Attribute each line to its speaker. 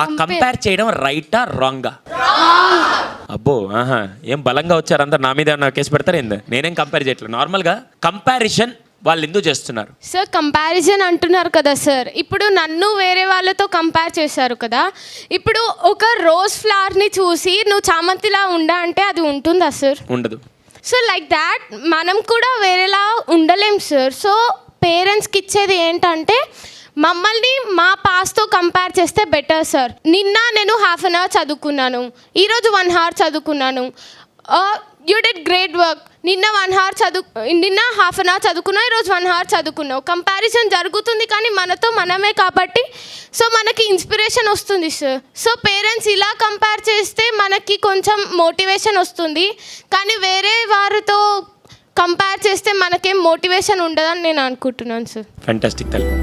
Speaker 1: ఆ కంపేర్ చేయడం రైటా రాంగా? అబ్బో ఆహా, ఏం బలంగా వచ్చారు అందరు, నా మీద ఏమన్నా కేసు పెడతారు ఏంది? నేనేం కంపేర్ చేయట్లేదు. నార్మల్గా కంపారిజన్ వాళ్ళు ఎందుకు చేస్తున్నారు
Speaker 2: సార్? కంపారిజన్ అంటున్నారు కదా సార్, ఇప్పుడు నన్ను వేరే వాళ్ళతో కంపేర్ చేశారు కదా, ఇప్పుడు ఒక రోజ్ ఫ్లవర్ని చూసి నువ్వు చామంతిలా ఉండా అంటే అది ఉంటుందా సార్?
Speaker 1: ఉండదు.
Speaker 2: సో లైక్ దాట్ మనం కూడా వేరేలా ఉండలేం సార్. సో పేరెంట్స్కి ఇచ్చేది ఏంటంటే మమ్మల్ని మా పాస్తో కంపేర్ చేస్తే బెటర్ సార్. నిన్న నేను 1/2 అవర్ చదువుకున్నాను, ఈరోజు 1 అవర్ చదువుకున్నాను. You did great work. నిన్న 1 అవర్ నిన్న 1/2 అవర్ చదువుకున్నావు, ఈరోజు 1 అవర్ చదువుకున్నావు. కంపారిజన్ జరుగుతుంది కానీ మనతో మనమే కాబట్టి సో మనకి ఇన్స్పిరేషన్ వస్తుంది సార్. సో పేరెంట్స్ ఇలా కంపేర్ చేస్తే మనకి కొంచెం మోటివేషన్ వస్తుంది, కానీ వేరే వారితో కంపేర్ చేస్తే మనకేం మోటివేషన్ ఉండదని నేను అనుకుంటున్నాను సార్.
Speaker 1: ఫ్యాంటాస్టిక్ తల్లి.